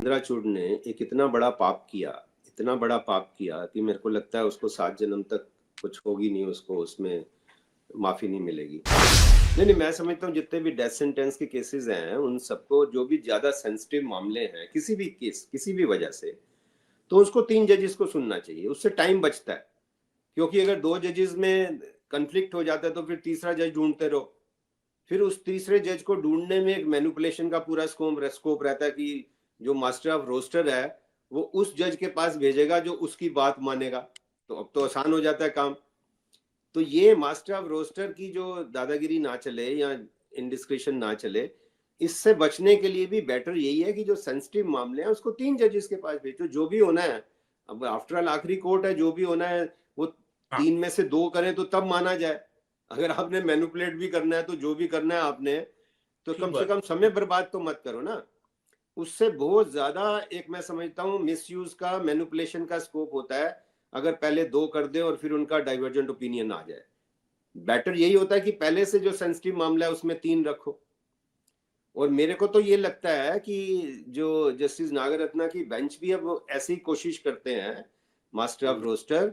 चंद्राचूड़ ने एक इतना बड़ा पाप किया, इतना बड़ा पाप किया कि मेरे को लगता है उसको 7 जन्म तक कुछ होगी नहीं, उसको उसमें माफी नहीं मिलेगी। नहीं, मैं समझता हूँ जितने भी डेथ सेंटेंस के केसेस हैं उन सबको, जो भी ज्यादा सेंसिटिव मामले हैं किसी भी केस किसी भी वजह से, तो उसको 3 जजेस को सुनना चाहिए, उससे टाइम बचता है। क्योंकि अगर 2 जजेस में कंफ्लिक्ट हो जाता है तो फिर तीसरा जज ढूंढते रहो, फिर उस तीसरे जज को ढूंढने में एक मैनिपुलेशन का पूरा स्कोप रहता है कि जो मास्टर ऑफ रोस्टर है वो उस जज के पास भेजेगा जो उसकी बात मानेगा। तो अब तो आसान हो जाता है काम। तो ये मास्टर ऑफ रोस्टर की जो दादागिरी ना चले या इनडिस्क्रिशन ना चले, इससे बचने के लिए भी बेटर यही है कि जो सेंसिटिव मामले हैं उसको 3 जजेस के पास भेजो, जो भी होना है। अब आफ्टर ऑल आखिरी कोर्ट है, जो भी होना है वो 3 में से 2 करें तो तब माना जाए। अगर आपने मैनिपुलेट भी करना है तो जो भी करना है आपने, तो कम से कम समय बर्बाद तो मत करो ना। उससे बहुत ज्यादा एक मैं समझता हूँ मिसयूज का, मैनिपुलेशन का स्कोप होता है अगर पहले 2 कर दे और फिर उनका डाइवर्जेंट ओपिनियन आ जाए। बेटर यही होता है कि पहले से जो सेंसिटिव मामला है उसमें 3 रखो। और मेरे को तो ये लगता है कि जो जस्टिस नागरत्ना की बेंच भी अब ऐसी कोशिश करते हैं, मास्टर ऑफ रोस्टर,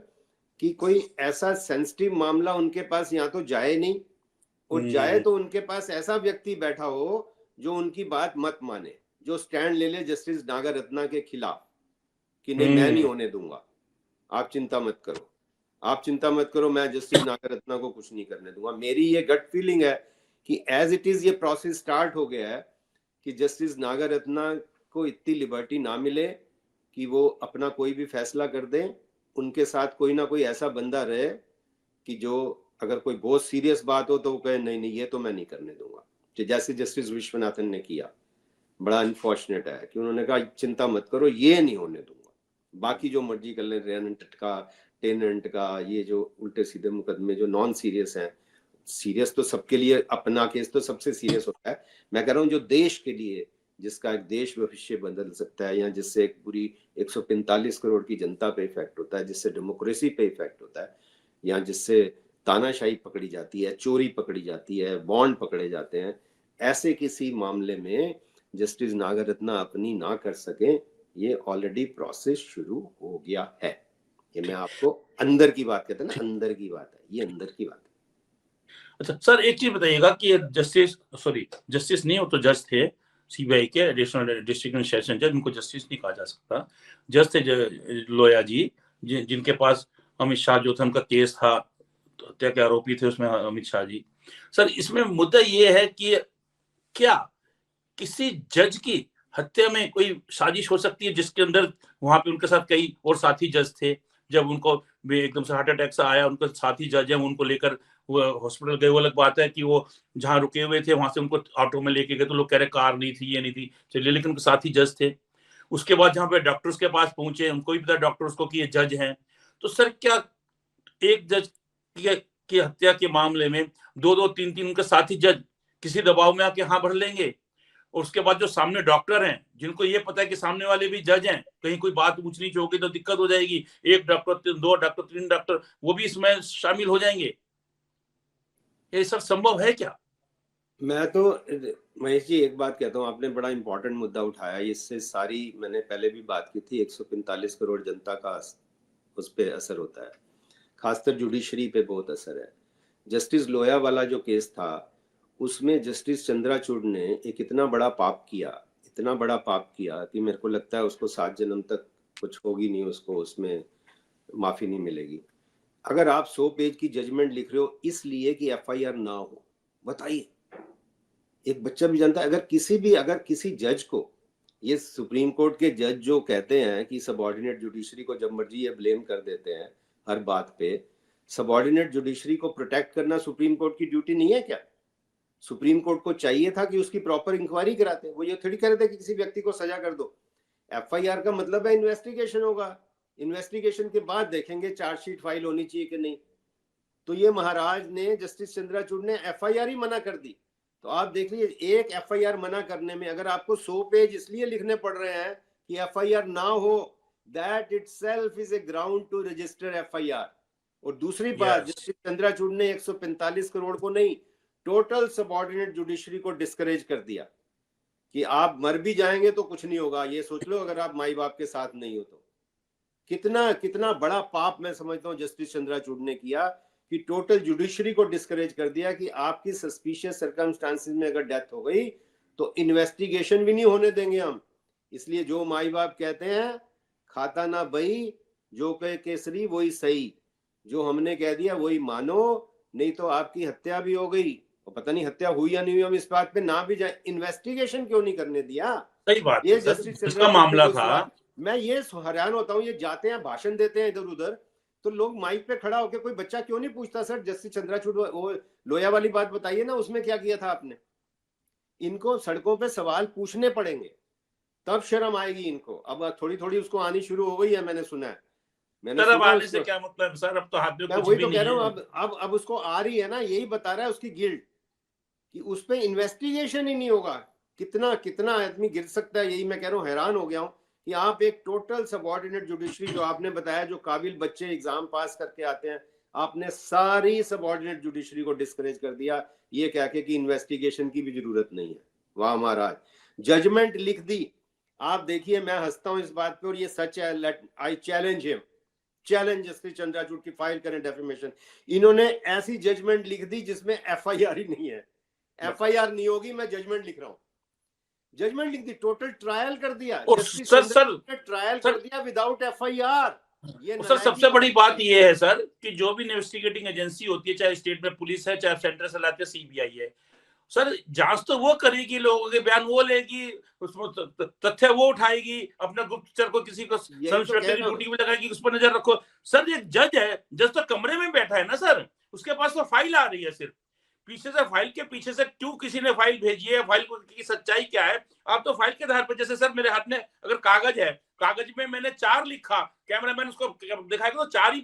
कि कोई ऐसा सेंसिटिव मामला उनके पास या तो जाए नहीं, और जाए तो उनके पास ऐसा व्यक्ति बैठा हो जो उनकी बात मत माने, जो स्टैंड ले ले जस्टिस नागरत्ना के खिलाफ कि नहीं मैं नहीं होने दूंगा, आप चिंता मत करो, आप चिंता मत करो, मैं जस्टिस नागरत्ना को कुछ नहीं करने दूंगा। मेरी ये गट फीलिंग है कि एज इट इज ये प्रोसेस स्टार्ट हो गया है कि जस्टिस नागरत्ना को इतनी लिबर्टी ना मिले कि वो अपना कोई भी फैसला कर दें। उनके साथ कोई ना कोई ऐसा बंदा रहे कि जो अगर कोई बहुत सीरियस बात हो तो वो कहे नहीं नहीं ये तो मैं नहीं करने दूंगा, जैसे जस्टिस विश्वनाथन ने किया। बड़ा अनफॉर्चुनेट है कि उन्होंने कहा चिंता मत करो ये नहीं होने दूंगा, बाकी जो मर्जी कर ले, रेनेंट का, टेनेंट का, ये जो उल्टे सीधे मुकदमे जो नॉन सीरियस हैं। सीरियस तो सबके लिए, अपना केस तो सबसे सीरियस होता है। मैं कह रहा हूँ जो देश के लिए, जिसका एक देश भविष्य बदल सकता है, या जिससे एक पूरी 145 करोड़ की जनता पे इफेक्ट होता है, जिससे डेमोक्रेसी पे इफेक्ट होता है, या जिससे तानाशाही पकड़ी जाती है, चोरी पकड़ी जाती है, बॉन्ड पकड़े जाते हैं, ऐसे किसी मामले में जस्टिस नागरत्ना अपनी ना कर सके, ये ऑलरेडी प्रोसेस शुरू हो गया है। ये मैं आपको अंदर की बात कहते हैं ना, अंदर की बात है, ये अंदर की बात है। अच्छा सर, एक चीज बताइएगा कि जस्टिस नहीं, वो तो जज थे सीबीआई के, एडिशनल डिस्ट्रिक्ट सेशन जज, उनको जस्टिस नहीं कहा जा सकता, जज थे लोया जी, जिनके पास अमित शाह जो था उनका केस था, तो हत्या के आरोपी थे उसमें अमित शाह जी। सर इसमें मुद्दा ये है कि क्या किसी जज की हत्या में कोई साजिश हो सकती है जिसके अंदर वहां पे उनके साथ कई और साथी जज थे, जब उनको एकदम से हार्ट अटैक सा आया, उनके साथी जज है उनको लेकर वो हॉस्पिटल गए, वो अलग बात है कि वो जहाँ रुके हुए थे वहां से उनको ऑटो में लेके गए तो लोग कह रहे कार नहीं थी, ये नहीं थी, चलिए, लेकिन उनके साथी जज थे। उसके बाद जहाँ पे डॉक्टर्स के पास पहुंचे, उनको भी पता डॉक्टर्स को कि ये जज हैं, तो सर क्या एक जज की हत्या के मामले में 2-2, 3-3 उनके साथी जज किसी दबाव में आके हाँ भर लेंगे? और उसके बाद जो सामने डॉक्टर हैं, जिनको ये पता है कि सामने वाले भी जज हैं, कहीं कोई बात ऊंच नीच होगी तो दिक्कत हो जाएगी, 1 डॉक्टर 2 डॉक्टर 3 डॉक्टर वो भी इसमें शामिल हो जाएंगे, ये सब संभव है क्या? मैं तो महेश जी एक बात कहता हूँ, आपने बड़ा इंपॉर्टेंट मुद्दा उठाया, इससे सारी मैंने पहले भी बात की थी, 145 करोड़ जनता का उस पर असर होता है, खासकर जुडिशरी पे बहुत असर है। जस्टिस लोया वाला जो केस था उसमें जस्टिस चंद्राचूड़ ने एक इतना बड़ा पाप किया, इतना बड़ा पाप किया कि मेरे को लगता है उसको 7 जन्म तक कुछ होगी नहीं, उसको उसमें माफी नहीं मिलेगी। अगर आप 100 पेज की जजमेंट लिख रहे हो इसलिए कि एफआईआर ना हो, बताइए, एक बच्चा भी जानता है अगर किसी जज को, ये सुप्रीम कोर्ट के जज जो कहते हैं कि सबऑर्डिनेट जुडिशरी को जब मर्जी ये ब्लेम कर देते हैं हर बात पे, सबऑर्डिनेट जुडिशरी को प्रोटेक्ट करना सुप्रीम कोर्ट की ड्यूटी नहीं है क्या? सुप्रीम कोर्ट को चाहिए था कि उसकी प्रॉपर इंक्वायरी कराते, वो ये थोड़ी कर रहे थे कि किसी व्यक्ति को सजा कर दो। एफआईआर का मतलब है इन्वेस्टिगेशन होगा, इन्वेस्टिगेशन के बाद देखेंगे चार्जशीट फाइल होनी चाहिए कि नहीं। तो ये महाराज ने, जस्टिस चंद्राचूड़ ने एफआईआर ही मना कर दी। तो आप देख लीजिए, एक एफआईआर मना करने में अगर आपको 100 पेज इसलिए लिखने पड़ रहे हैं कि एफआईआर ना हो, that itself is a ground to register FIR. और दूसरी बात, जस्टिस चंद्राचूड़ ने 145 करोड़ को नहीं, टोटल सबऑर्डिनेट जुडिशरी को डिस्करेज कर दिया कि आप मर भी जाएंगे तो कुछ नहीं होगा, ये सोच लो अगर आप माई बाप के साथ नहीं हो तो। कितना कितना बड़ा पाप मैं समझता हूँ जस्टिस चंद्रचूड़ ने किया कि टोटल जुडिशरी को डिस्करेज कर दिया कि आपकी सस्पिशियस सर्कमस्टांसेस में अगर डेथ हो गई तो इन्वेस्टिगेशन भी नहीं होने देंगे हम। इसलिए जो माई बाप कहते हैं खाता ना बही, जो कहे केसरी वही सही, जो हमने कह दिया वही मानो, नहीं तो आपकी हत्या भी हो गई और पता नहीं हत्या हुई या नहीं हुई, हम इस बात पे ना भी जाए, इन्वेस्टिगेशन क्यों नहीं करने दिया। सही बात ये है सर, जस्टिस जिसका मामला था। मैं ये हैरान होता हूँ, ये जाते हैं भाषण देते हैं इधर उधर तो लोग माइक पे खड़ा होकर, कोई बच्चा क्यों नहीं पूछता सर जस्टिस चंद्रचूड़ वो लोया वाली बात बताइए ना, उसमें क्या किया था आपने। इनको सड़कों पे सवाल पूछने पड़ेंगे तब शर्म आएगी इनको। अब थोड़ी थोड़ी उसको आनी शुरू हो गई है, मैंने सुना है, मैंने सर अब सुना आने से क्या मतलब सर, अब तो हाथ में मैं कुछ वही भी तो नहीं कह रहा है। हूँ, अब उसको आ रही है ना, यही बता रहा है उसकी गिल्ट कि उस पर इन्वेस्टिगेशन ही नहीं होगा। कितना कितना आदमी गिर सकता है, यही मैं कह रहा हूँ। हैरान हो गया हूँ कि आप एक टोटल सबऑर्डिनेट जुडिशरी, जो आपने बताया जो काबिल बच्चे एग्जाम पास करके आते हैं, आपने सारी सबऑर्डिनेट जुडिशरी को डिस्करेज कर दिया ये कह के कि इन्वेस्टिगेशन की भी जरूरत नहीं है। वाह महाराज, जजमेंट लिख दी। आप देखिए, मैं हंसता हूं इस बात पे और ये सच है। I challenge him, challenge justice Chandrachud की फाइल करें डेफेमेशन। इन्होंने ऐसी जजमेंट लिख दी जिसमें एफआईआर ही नहीं है। एफआईआर नहीं होगी, मैं जजमेंट लिख रहा हूं। जजमेंट लिख दी, टोटल ट्रायल कर दिया, और जस्टिस सर ट्रायल कर दिया विदाउट एफआईआर। ये सर सबसे बड़ी बात ये है सर कि जो भी इन्वेस्टिगेटिंग एजेंसी होती है, चाहे स्टेट में पुलिस है, चाहे सेंट्रल से लाते सीबीआई है, सर जांच तो वो करेगी, लोगों के बयान वो लेगी, उसमें तथ्य वो उठाएगी, अपना गुप्तचर को किसी को ड्यूटी में लगाएगी, उस पर नजर रखो। सर एक जज है, जज तो कमरे में बैठा है ना सर, उसके पास तो फाइल आ रही है, सिर्फ पीछे से फाइल के पीछे से क्यों किसी ने फाइल भेजी है, फाइल की सच्चाई क्या है। आप तो फाइल के आधार पर, जैसे सर मेरे हाथ में अगर कागज है, कागज में मैंने 4 लिखा, कैमरामैन उसको दिखाएगा तो 4 ही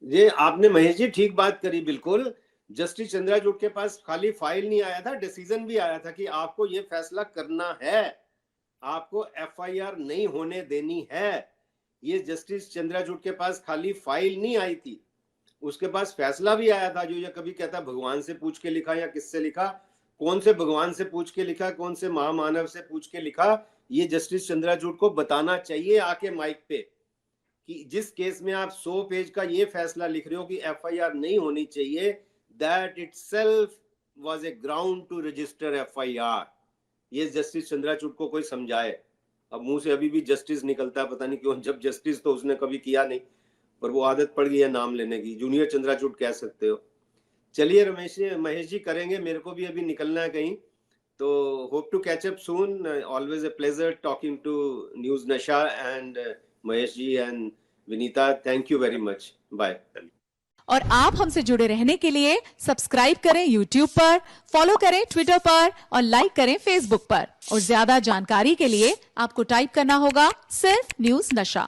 ये आपने महेश जी ठीक बात करी बिल्कुल। जस्टिस चंद्रचूड़ के पास खाली फाइल नहीं आया था, डिसीजन भी आया था कि आपको ये फैसला करना है, आपको एफआईआर नहीं होने देनी है। ये जस्टिस चंद्रचूड़ के पास खाली फाइल नहीं आई थी, उसके पास फैसला भी आया था। जो ये कभी कहता भगवान से पूछ के लिखा या किससे लिखा, कौन से भगवान से पूछ के लिखा, कौन से महामानव से पूछ के लिखा, ये जस्टिस चंद्रचूड़ को बताना चाहिए आके माइक पे कि जिस केस में आप 100 पेज का ये फैसला लिख रहे हो कि एफआईआर नहीं होनी चाहिए, that itself was a ground to register FIR. ये जस्टिस चंद्रचूड़ को कोई समझाए। अब मुंह से अभी भी जस्टिस निकलता है, पता नहीं क्यों। जब जस्टिस तो उसने कभी किया नहीं, पर वो आदत पड़ गई है नाम लेने की। जूनियर चंद्रचूड़ कह सकते हो। चलिए महेश जी करेंगे, मेरे को भी अभी निकलना है कहीं, तो hope to catch up soon. Always a pleasure talking to news Nasha and Mahesh ji and Vinita, thank you very much, bye. और आप हमसे जुड़े रहने के लिए सब्सक्राइब करें YouTube पर, फॉलो करें Twitter पर और लाइक करें Facebook पर। और ज्यादा जानकारी के लिए आपको टाइप करना होगा सिर्फ न्यूज नशा।